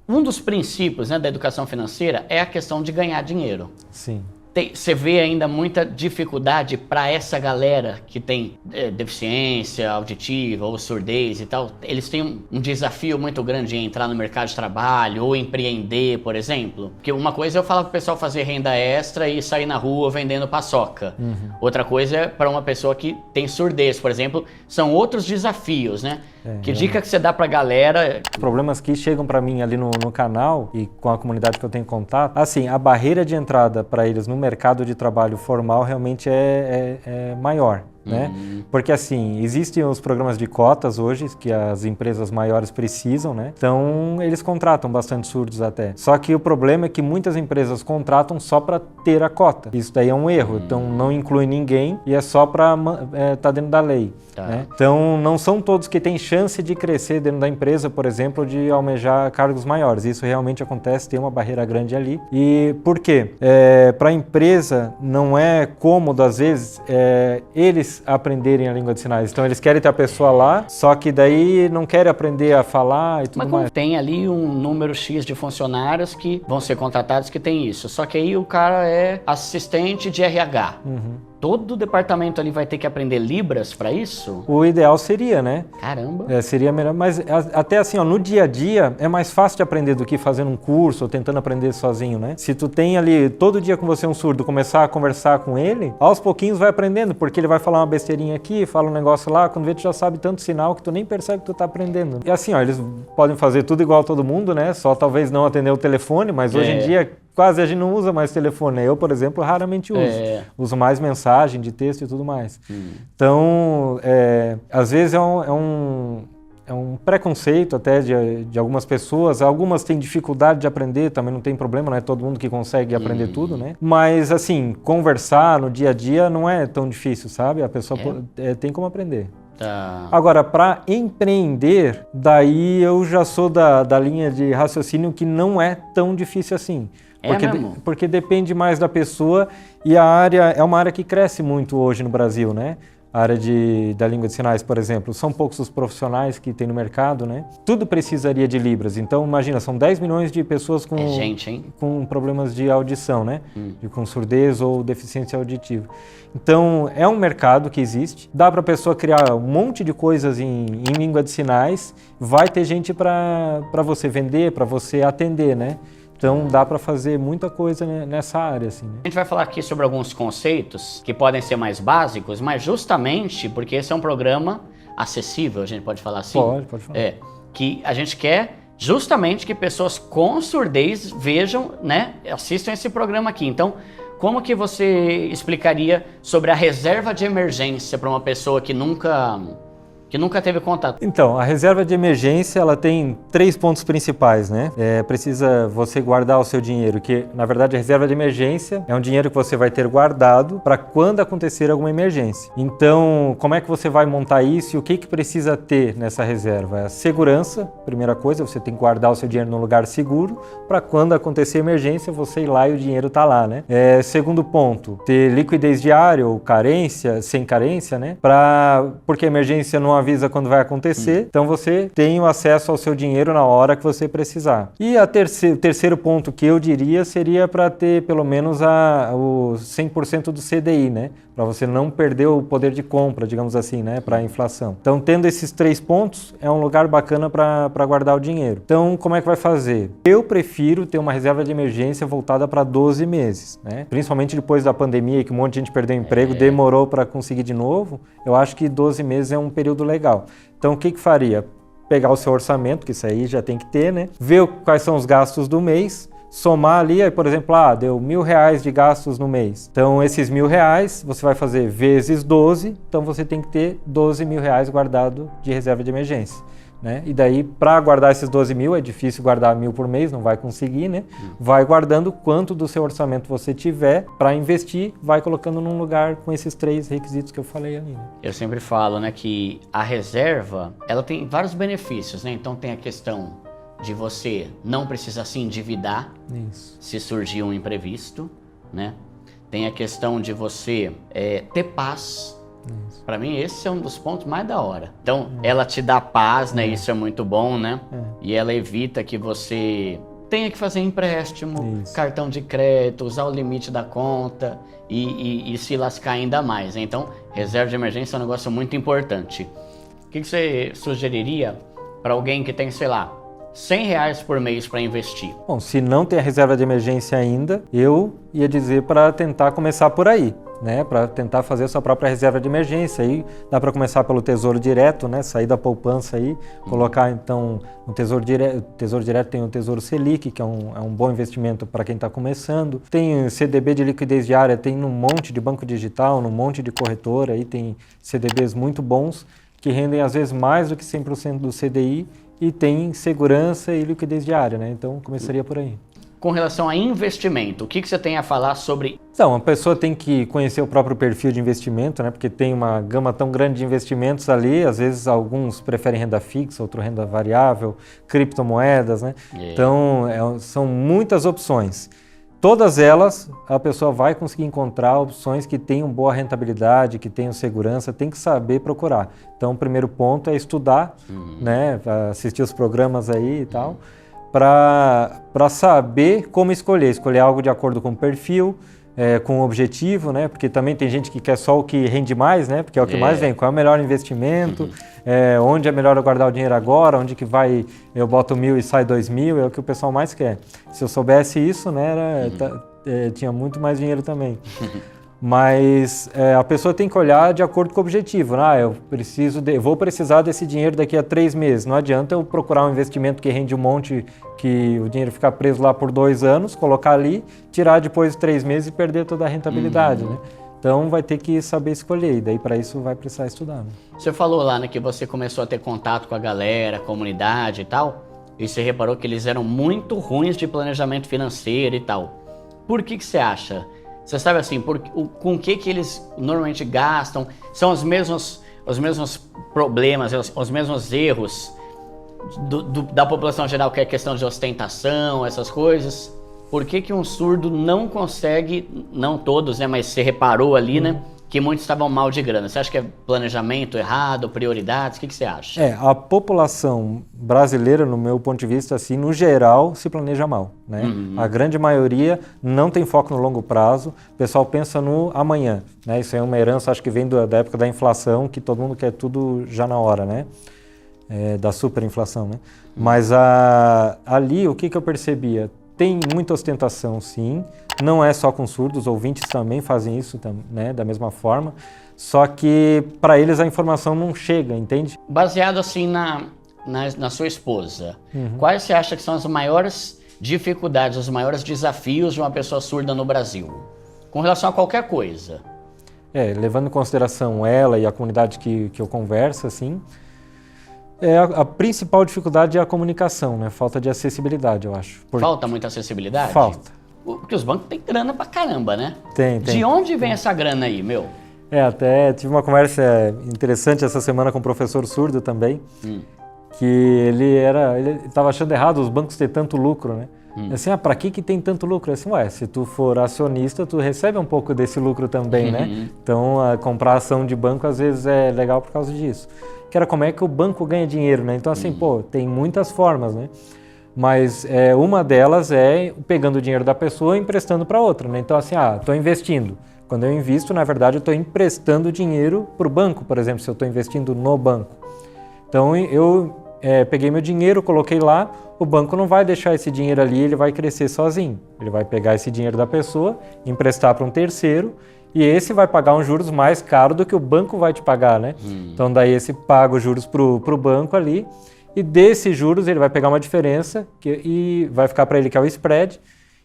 Um dos princípios, né, da educação financeira é a questão de ganhar dinheiro. Sim. Você vê ainda muita dificuldade para essa galera que tem deficiência auditiva ou surdez e tal. Eles têm um desafio muito grande em entrar no mercado de trabalho ou empreender, por exemplo. Porque uma coisa é eu falar para o pessoal fazer renda extra e sair na rua vendendo paçoca. Outra coisa é para uma pessoa que tem surdez, por exemplo. São outros desafios, né? Que dica que você dá pra galera? Os problemas que chegam para mim ali no canal e com a comunidade que eu tenho contato, assim, a barreira de entrada para eles no mercado de trabalho formal realmente é maior. Né? Porque assim, existem os programas de cotas hoje que as empresas maiores precisam, né? Então eles contratam bastante surdos até. Só que o problema é que muitas empresas contratam só para ter a cota. Isso daí é um erro. Então não inclui ninguém e é só para tá dentro da lei. Né? Então não são todos que têm chance de crescer dentro da empresa, por exemplo, de almejar cargos maiores. Isso realmente acontece, tem uma barreira grande ali. E por quê? Para a empresa não é cômodo às vezes eles aprenderem a língua de sinais. Então eles querem ter a pessoa lá, só que daí não querem aprender a falar e tudo mais. Tem ali um número X de funcionários que vão ser contratados que tem isso. Só que aí o cara é assistente de RH. Todo o departamento ali vai ter que aprender Libras para isso? O ideal seria, né? Caramba! Seria melhor, mas até assim, ó, no dia a dia é mais fácil de aprender do que fazendo um curso ou tentando aprender sozinho, né? Se tu tem ali todo dia com você um surdo, começar a conversar com ele, aos pouquinhos vai aprendendo, porque ele vai falar uma besteirinha aqui, fala um negócio lá, quando vê tu já sabe tanto sinal que tu nem percebe que tu tá aprendendo. E assim, ó, eles podem fazer tudo igual a todo mundo, né? Só talvez não atender o telefone, mas hoje em dia quase a gente não usa mais telefone. Eu, por exemplo, raramente uso. Uso mais mensagem de texto e tudo mais. Então, às vezes é um preconceito até de algumas pessoas. Algumas têm dificuldade de aprender, também não tem problema, não é todo mundo que consegue aprender tudo, né? Mas, assim, conversar no dia a dia não é tão difícil, sabe? A pessoa tem como aprender. Agora, para empreender, daí eu já sou da linha de raciocínio que não é tão difícil assim. Porque depende mais da pessoa e a área é uma área que cresce muito hoje no Brasil, né? A área da língua de sinais, por exemplo, são poucos os profissionais que tem no mercado, né? Tudo precisaria de Libras. Então, imagina, são 10 milhões de pessoas com problemas de audição, né? Com surdez ou deficiência auditiva. Então, é um mercado que existe. Dá para a pessoa criar um monte de coisas em língua de sinais. Vai ter gente para você vender, para você atender, né? Então dá para fazer muita coisa nessa área, assim, né? A gente vai falar aqui sobre alguns conceitos que podem ser mais básicos, mas justamente porque esse é um programa acessível, a gente pode falar assim? Pode falar. Que a gente quer justamente que pessoas com surdez vejam, né, assistam esse programa aqui. Então, como que você explicaria sobre a reserva de emergência para uma pessoa que nunca teve contato? Então, a reserva de emergência, ela tem 3 pontos principais, né? Precisa você guardar o seu dinheiro, que na verdade a reserva de emergência é um dinheiro que você vai ter guardado para quando acontecer alguma emergência. Então, como é que você vai montar isso e o que precisa ter nessa reserva? A segurança, primeira coisa, você tem que guardar o seu dinheiro num lugar seguro para quando acontecer emergência, você ir lá e o dinheiro tá lá, né? Segundo ponto, ter liquidez diária ou carência, sem carência, né? Porque a emergência não avisa quando vai acontecer, então você tem o acesso ao seu dinheiro na hora que você precisar. E o terceiro ponto que eu diria seria para ter pelo menos o 100% do CDI, né? Para você não perder o poder de compra, digamos assim, né? Para a inflação. Então, tendo esses 3 pontos, é um lugar bacana para guardar o dinheiro. Então, como é que vai fazer? Eu prefiro ter uma reserva de emergência voltada para 12 meses, né? Principalmente depois da pandemia, que um monte de gente perdeu o emprego, demorou para conseguir de novo. Eu acho que 12 meses é um período legal. Então, o que faria? Pegar o seu orçamento, que isso aí já tem que ter, né? Ver quais são os gastos do mês, somar ali, aí, por exemplo, deu R$1.000 de gastos no mês. Então, esses R$1.000 você vai fazer vezes 12, então você tem que ter R$12.000 guardado de reserva de emergência, né? E daí, para guardar esses 12 mil, é difícil guardar 1.000 por mês, não vai conseguir, né? Vai guardando quanto do seu orçamento você tiver para investir, vai colocando num lugar com esses 3 requisitos que eu falei ali, né? Eu sempre falo, né, que a reserva, ela tem vários benefícios, né? Então tem a questão de você não precisar se endividar se surgir um imprevisto, né? Tem a questão de você ter paz, Para mim, esse é um dos pontos mais da hora. Então, ela te dá paz, né? Isso é muito bom, né? E ela evita que você tenha que fazer empréstimo, cartão de crédito, usar o limite da conta e se lascar ainda mais. Então, reserva de emergência é um negócio muito importante. O que você sugeriria para alguém que tem, sei lá, R$100 por mês para investir? Bom, se não tem a reserva de emergência ainda, eu ia dizer para tentar começar por aí, né? Para tentar fazer a sua própria reserva de emergência. Aí dá para começar pelo Tesouro Direto, né? Sair da poupança aí, colocar então no Tesouro Direto. O Tesouro Direto tem o Tesouro Selic, que é um bom investimento para quem está começando. Tem CDB de liquidez diária, tem num monte de banco digital, num monte de corretora, aí tem CDBs muito bons que rendem às vezes mais do que 100% do CDI e tem segurança e liquidez diária, né? Então começaria por aí. Com relação a investimento, o que você tem a falar sobre? Então, a pessoa tem que conhecer o próprio perfil de investimento, né? Porque tem uma gama tão grande de investimentos ali, às vezes alguns preferem renda fixa, outro renda variável, criptomoedas, né? Então, são muitas opções. Todas elas, a pessoa vai conseguir encontrar opções que tenham boa rentabilidade, que tenham segurança, tem que saber procurar. Então, o primeiro ponto é estudar, né? Assistir os programas aí e tal, para saber como escolher algo de acordo com o perfil, com o objetivo, né? Porque também tem gente que quer só o que rende mais, né? Porque é o que mais vem, qual é o melhor investimento, onde é melhor eu guardar o dinheiro agora, onde que vai, eu boto 1.000 e sai 2.000, é o que o pessoal mais quer. Se eu soubesse isso, né, tinha muito mais dinheiro também. Mas a pessoa tem que olhar de acordo com o objetivo. Eu vou precisar desse dinheiro daqui a 3 meses. Não adianta eu procurar um investimento que rende um monte, que o dinheiro ficar preso lá por 2 anos, colocar ali, tirar depois de 3 meses e perder toda a rentabilidade, né? Então vai ter que saber escolher, e daí para isso vai precisar estudar. Né? Você falou lá, né, que você começou a ter contato com a galera, comunidade e tal, e você reparou que eles eram muito ruins de planejamento financeiro e tal. Por que você acha? Você sabe assim, com o que eles normalmente gastam? São os mesmos problemas, os mesmos erros da população geral, que é questão de ostentação, essas coisas? Por que um surdo não consegue, não todos, né, mas você reparou ali, né, que muitos estavam mal de grana? Você acha que é planejamento errado, prioridades? O que você acha? A população brasileira, no meu ponto de vista, assim, no geral, se planeja mal, né? A grande maioria não tem foco no longo prazo, o pessoal pensa no amanhã, né? Isso é uma herança, acho que vem da época da inflação, que todo mundo quer tudo já na hora, né? Da superinflação, né? Mas ali, o que eu percebia? Tem muita ostentação, sim. Não é só com surdos, ouvintes também fazem isso, né, da mesma forma. Só que para eles a informação não chega, entende? Baseado assim na sua esposa, quais você acha que são as maiores dificuldades, os maiores desafios de uma pessoa surda no Brasil? Com relação a qualquer coisa. Levando em consideração ela e a comunidade que eu converso, assim, a principal dificuldade é a comunicação, né? Falta de acessibilidade, eu acho. Falta muita acessibilidade? Falta. Porque os bancos têm grana pra caramba, né? Tem. De onde vem essa grana aí, meu? Até tive uma conversa interessante essa semana com um professor surdo também, que ele estava achando errado os bancos ter tanto lucro, né? Assim, pra que tem tanto lucro? Assim, se tu for acionista, tu recebe um pouco desse lucro também, né? Então, comprar ação de banco às vezes é legal por causa disso. Que era como é que o banco ganha dinheiro, né? Então, assim, tem muitas formas, né? Mas uma delas é pegando o dinheiro da pessoa e emprestando para outra, né? Então, assim, estou investindo. Quando eu invisto, na verdade, eu estou emprestando dinheiro para o banco, por exemplo, se eu estou investindo no banco. Então, eu peguei meu dinheiro, coloquei lá, o banco não vai deixar esse dinheiro ali, ele vai crescer sozinho. Ele vai pegar esse dinheiro da pessoa, emprestar para um terceiro, e esse vai pagar um juros mais caro do que o banco vai te pagar, né? Então, daí esse paga os juros para o banco ali, e desses juros ele vai pegar uma diferença e vai ficar para ele que é o spread,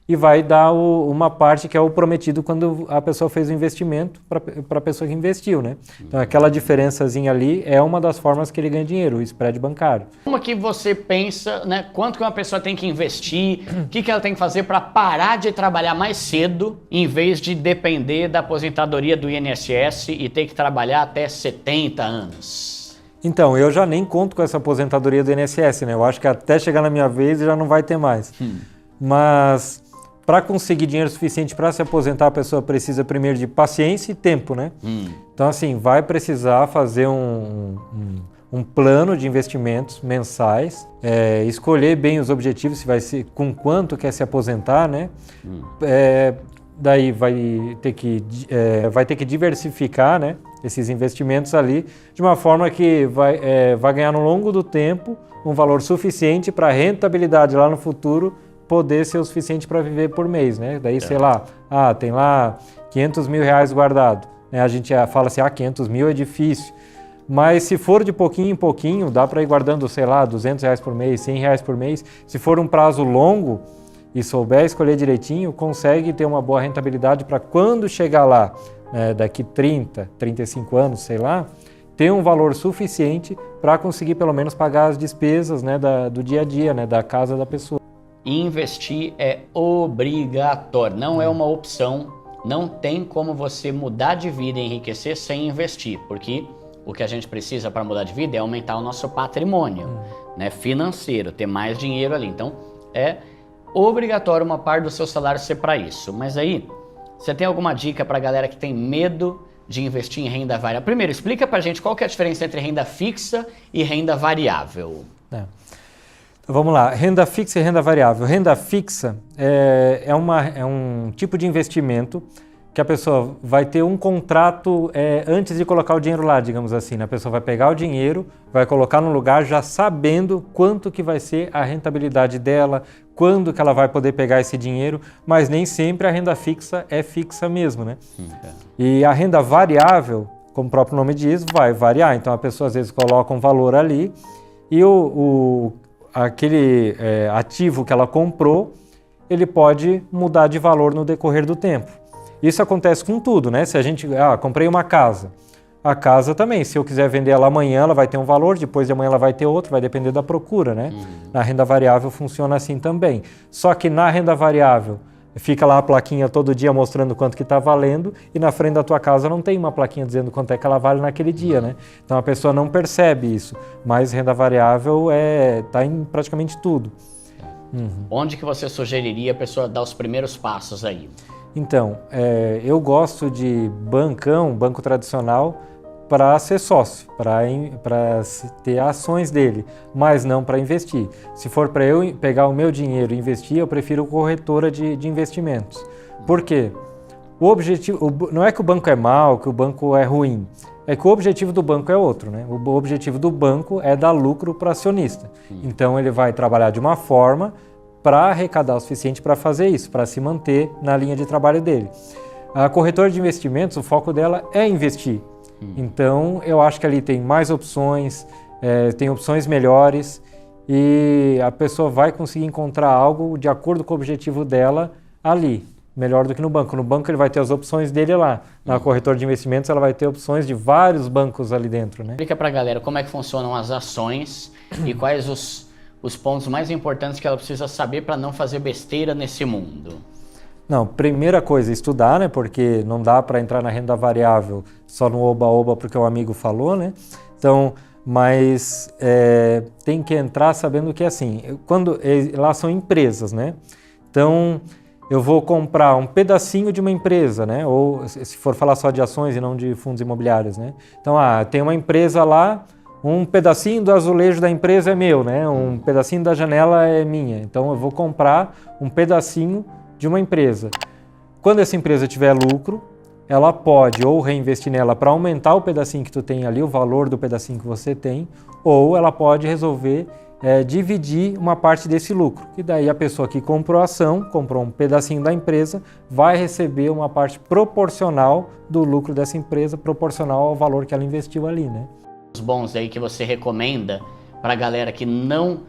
e vai dar uma parte que é o prometido quando a pessoa fez o investimento para a pessoa que investiu, né? Então, aquela diferençazinha ali é uma das formas que ele ganha dinheiro, o spread bancário. Como que você pensa, né? Quanto que uma pessoa tem que investir? O que ela tem que fazer para parar de trabalhar mais cedo, em vez de depender da aposentadoria do INSS e ter que trabalhar até 70 anos? Então, eu já nem conto com essa aposentadoria do INSS, né? Eu acho que até chegar na minha vez já não vai ter mais. Mas para conseguir dinheiro suficiente para se aposentar, a pessoa precisa primeiro de paciência e tempo, né? Então, assim, vai precisar fazer um plano de investimentos mensais, escolher bem os objetivos, se vai ser, com quanto quer se aposentar, né? Daí vai ter que diversificar, né, esses investimentos ali, de uma forma que vai ganhar no longo do tempo um valor suficiente para a rentabilidade lá no futuro poder ser o suficiente para viver por mês, né? Daí, sei lá, tem lá 500 mil reais guardado, né? A gente fala assim, 500 mil é difícil, mas se for de pouquinho em pouquinho, dá para ir guardando, sei lá, 200 reais por mês, 100 reais por mês. Se for um prazo longo e souber escolher direitinho, consegue ter uma boa rentabilidade para quando chegar lá, né, daqui 30, 35 anos, sei lá, ter um valor suficiente para conseguir pelo menos pagar as despesas, né, do dia a dia, né, da casa da pessoa. Investir é obrigatório, não é uma opção, não tem como você mudar de vida e enriquecer sem investir, porque o que a gente precisa para mudar de vida é aumentar o nosso patrimônio, né, financeiro, ter mais dinheiro ali. Então, é obrigatório uma parte do seu salário ser para isso. Mas aí, você tem alguma dica para a galera que tem medo de investir em renda variável? Primeiro, explica para a gente qual que é a diferença entre renda fixa e renda variável. Então, vamos lá, renda fixa e renda variável. Renda fixa é um tipo de investimento que a pessoa vai ter um contrato antes de colocar o dinheiro lá, digamos assim, né? A pessoa vai pegar o dinheiro, vai colocar no lugar já sabendo quanto que vai ser a rentabilidade dela, quando que ela vai poder pegar esse dinheiro, mas nem sempre a renda fixa é fixa mesmo, né? E a renda variável, como o próprio nome diz, vai variar. Então a pessoa às vezes coloca um valor ali e aquele ativo que ela comprou, ele pode mudar de valor no decorrer do tempo. Isso acontece com tudo, né? Se a gente, comprei uma casa, a casa também, se eu quiser vender ela amanhã, ela vai ter um valor, depois de amanhã ela vai ter outro, vai depender da procura, né? Na renda variável funciona assim também. Só que na renda variável, fica lá a plaquinha todo dia mostrando quanto que está valendo e na frente da tua casa não tem uma plaquinha dizendo quanto é que ela vale naquele dia, né? Então a pessoa não percebe isso, mas renda variável está em praticamente tudo. Onde que você sugeriria a pessoa dar os primeiros passos aí? Então, eu gosto de banco tradicional, para ser sócio, para ter ações dele, mas não para investir. Se for para eu pegar o meu dinheiro e investir, eu prefiro corretora de investimentos. Por quê? O objetivo, não é que o banco é mau, que o banco é ruim, é que o objetivo do banco é outro, né? O objetivo do banco é dar lucro para o acionista. Então ele vai trabalhar de uma forma para arrecadar o suficiente para fazer isso, para se manter na linha de trabalho dele. A corretora de investimentos, o foco dela é investir. Então, eu acho que ali tem mais opções, tem opções melhores e a pessoa vai conseguir encontrar algo de acordo com o objetivo dela ali, melhor do que no banco. No banco ele vai ter as opções dele lá. Na corretora de investimentos ela vai ter opções de vários bancos ali dentro, né? Explica pra galera como é que funcionam as ações e quais os pontos mais importantes que ela precisa saber para não fazer besteira nesse mundo. Não, primeira coisa, estudar, né? Porque não dá para entrar na renda variável só no oba-oba porque o amigo falou, né? Então, mas tem que entrar sabendo que assim, lá são empresas, né? Então, eu vou comprar um pedacinho de uma empresa, né? Ou se for falar só de ações e não de fundos imobiliários, né? Então, tem uma empresa lá, um pedacinho do azulejo da empresa é meu, né? Um pedacinho da janela é minha. Então, eu vou comprar um pedacinho de uma empresa. Quando essa empresa tiver lucro, ela pode ou reinvestir nela para aumentar o pedacinho que tu tem ali, o valor do pedacinho que você tem, ou ela pode resolver dividir uma parte desse lucro. E daí a pessoa que comprou a ação, comprou um pedacinho da empresa, vai receber uma parte proporcional do lucro dessa empresa, proporcional ao valor que ela investiu ali, né? Os bons aí que você recomenda para a galera que não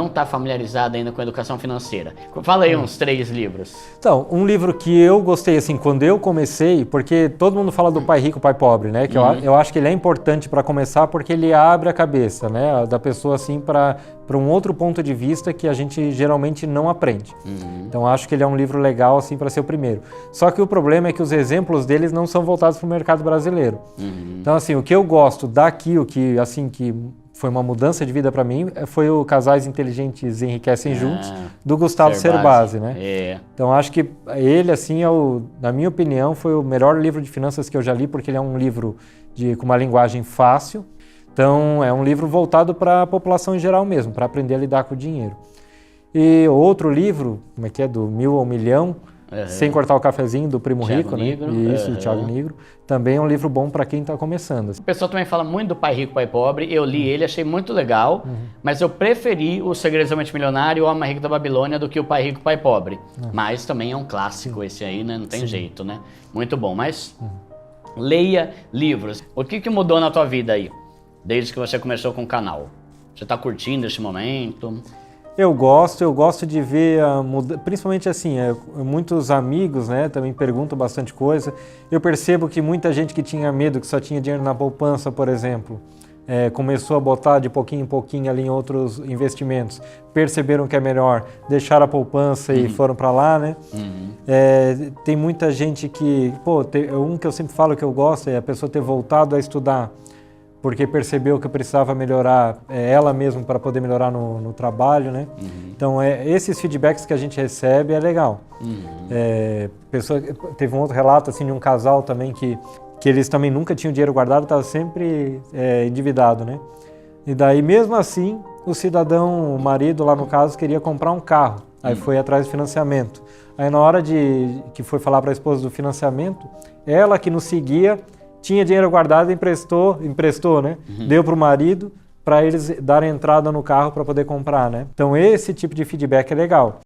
está familiarizada ainda com educação financeira. Fala aí uns 3 livros. Então, um livro que eu gostei, assim, quando eu comecei, porque todo mundo fala do Pai Rico, Pai Pobre, né? Que eu acho que ele é importante para começar porque ele abre a cabeça, né? Da pessoa, assim, para um outro ponto de vista que a gente geralmente não aprende. Então, acho que ele é um livro legal, assim, para ser o primeiro. Só que o problema é que os exemplos deles não são voltados para o mercado brasileiro. Então, assim, o que eu gosto daqui, o que, assim, que foi uma mudança de vida para mim, foi o Casais Inteligentes Enriquecem Juntos, do Gustavo Cerbasi, né? Então acho que ele, assim, na minha opinião, foi o melhor livro de finanças que eu já li, porque ele é um livro com uma linguagem fácil. Então é um livro voltado para a população em geral mesmo, para aprender a lidar com o dinheiro. E outro livro, como é que é? Do 1000 ao Milhão, Sem Cortar o Cafezinho, do Primo Thiago Rico, Nigro, né? Isso, do Thiago Nigro. Também é um livro bom para quem está começando. O pessoal também fala muito do Pai Rico, Pai Pobre. Eu li ele, achei muito legal, mas eu preferi o Segredos do Mente Milionário e o Homem Rico da Babilônia do que o Pai Rico, Pai Pobre. Mas também é um clássico esse aí, né? Não tem jeito, né? Muito bom, mas leia livros. O que mudou na tua vida aí, desde que você começou com o canal? Você está curtindo esse momento? Eu gosto de ver, principalmente assim, muitos amigos, né, também perguntam bastante coisa. Eu percebo que muita gente que tinha medo, que só tinha dinheiro na poupança, por exemplo, começou a botar de pouquinho em pouquinho ali em outros investimentos, perceberam que é melhor, deixaram a poupança e foram para lá, né? Tem muita gente que, um que eu sempre falo que eu gosto é a pessoa ter voltado a estudar, porque percebeu que precisava melhorar ela mesma para poder melhorar no trabalho, né? Então, esses feedbacks que a gente recebe é legal. Teve um outro relato assim, de um casal também que eles também nunca tinham dinheiro guardado, estava sempre endividado, né? E daí, mesmo assim, o cidadão, o marido lá no caso, queria comprar um carro. Aí foi atrás de financiamento. Aí na hora que foi falar para a esposa do financiamento, ela que nos seguia, tinha dinheiro guardado e emprestou, né? Deu para o marido para eles darem entrada no carro para poder comprar, né? Então esse tipo de feedback é legal.